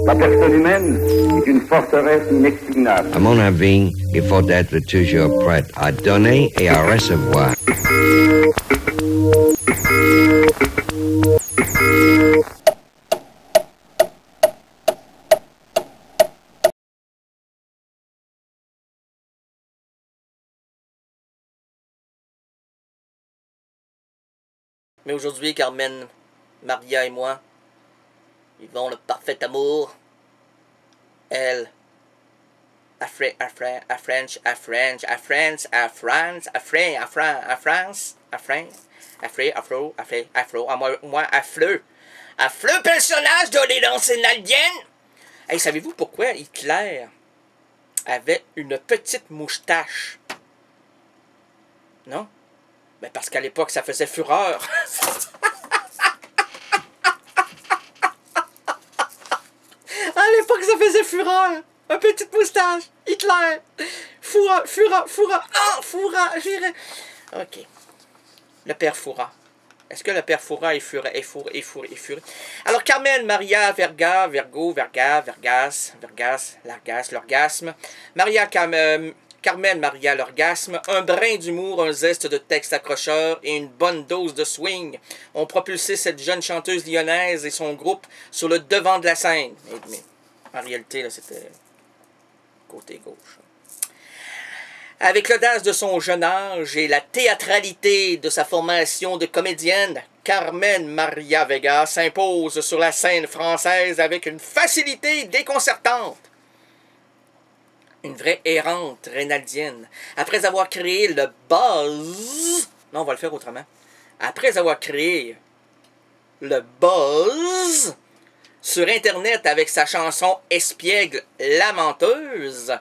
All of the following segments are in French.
La personne humaine est une forteresse inexpugnable. À mon avis, il faut être toujours prêt à donner et à recevoir. Mais aujourd'hui, Carmen, Maria et moi vivons le parfait amour. Elle, moi, affreux personnage de l'élance naldienne. Hey, savez-vous pourquoi Hitler avait une petite moustache? Non? Ben parce qu'à l'époque, ça faisait fureur. À l'époque, ça faisait fureur. Un petite moustache. Hitler. Foura. Ah, Foura. OK. Le père Foura. Est-ce que le père Foura est furé? Alors, Carmen, Maria, l'orgasme. Carmen, Maria, l'orgasme, un brin d'humour, un zeste de texte accrocheur et une bonne dose de swing ont propulsé cette jeune chanteuse lyonnaise et son groupe sur le devant de la scène. Mais en réalité, là, c'était côté gauche. Avec l'audace de son jeune âge et la théâtralité de sa formation de comédienne, Carmen Maria Vega s'impose sur la scène française avec une facilité déconcertante. Une vraie errante rénaldienne. Après avoir créé le buzz... Non, on va le faire autrement. Après avoir créé le buzz sur Internet avec sa chanson espiègle lamenteuse,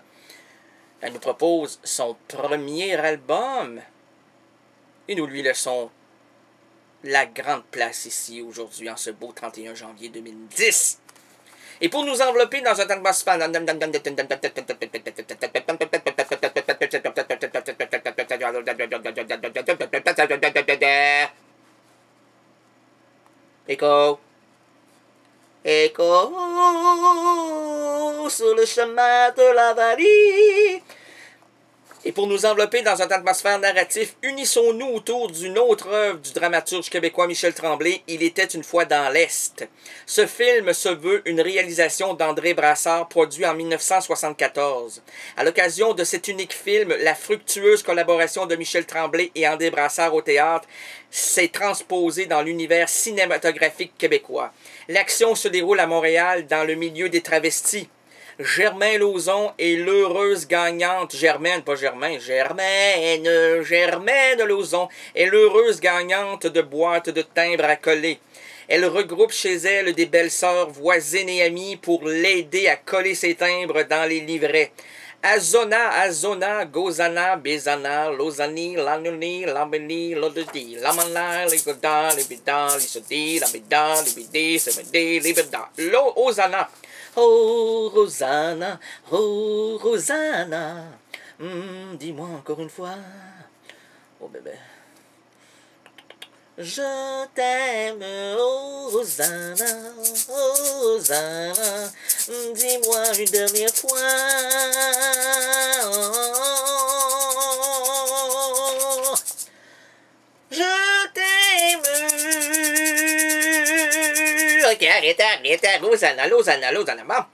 elle nous propose son premier album. Et nous lui laissons la grande place ici, aujourd'hui, en ce beau 31 janvier 2010. Et pour nous envelopper dans une atmosphère... Écho sur le chemin de la vallée. Et pour nous envelopper dans une atmosphère narrative, unissons-nous autour d'une autre œuvre du dramaturge québécois Michel Tremblay, Il était une fois dans l'Est. Ce film se veut une réalisation d'André Brassard, produit en 1974. À l'occasion de cet unique film, la fructueuse collaboration de Michel Tremblay et André Brassard au théâtre s'est transposée dans l'univers cinématographique québécois. L'action se déroule à Montréal, dans le milieu des travestis. Germain Lauzon est l'heureuse gagnante. Germaine Lauzon est l'heureuse gagnante de boîtes de timbres à coller. Elle regroupe chez elle des belles-sœurs, voisines et amies pour l'aider à coller ses timbres dans les livrets. Azona, Gozana, Bezana, Lozani, Lanuni, Lambeni, Lodedi, Lamana, Ligoda, Libida, Lisodi, Labida, Libidi, Sebedi, Libida, Ozana. Oh, Rosanna, dis-moi encore une fois. Oh, bébé. Je t'aime, oh, Rosanna, dis-moi une dernière fois. Je t'aime. Ok, arrête, Rosanna. Bon.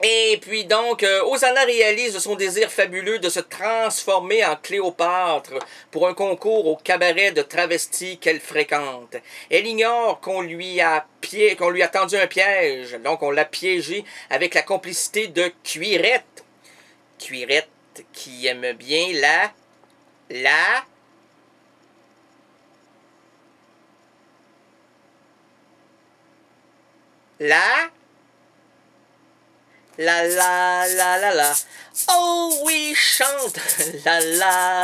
Et puis donc, Hosanna réalise son désir fabuleux de se transformer en Cléopâtre pour un concours au cabaret de travestis qu'elle fréquente. Elle ignore qu'on lui a tendu un piège, donc on l'a piégé avec la complicité de Cuirette. Cuirette qui aime bien la Oh oui, chante la.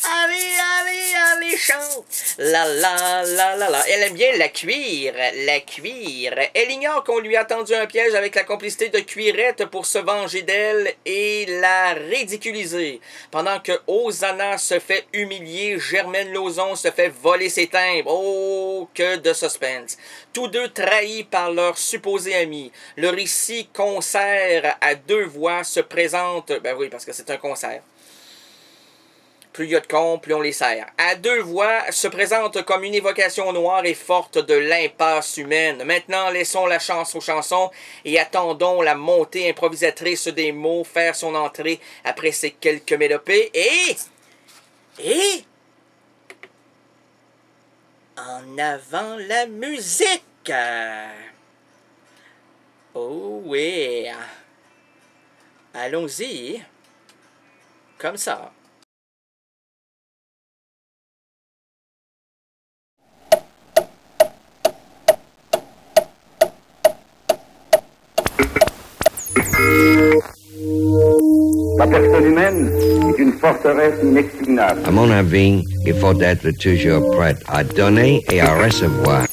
Allez, allez, allez, chante. La la la la la. Elle aime bien la cuire, la cuire. Elle ignore qu'on lui a tendu un piège avec la complicité de Cuirette pour se venger d'elle et la ridiculiser. Pendant que Hosanna se fait humilier, Germaine Lauzon se fait voler ses timbres. Oh, que de suspense. Tous deux trahis par leur supposé ami. Le récit concert à deux voix se présente... Ben oui, parce que c'est un concert. Plus il y a de cons, plus on les sert. À deux voix, se présente comme une évocation noire et forte de l'impasse humaine. Maintenant, laissons la chance aux chansons et attendons la montée improvisatrice des mots faire son entrée après ces quelques mélopées. Et... en avant la musique! Oh oui! Allons-y. Comme ça. La personne humaine est une forteresse inexpugnable. À mon avis, il faut être toujours prêt à donner et à recevoir.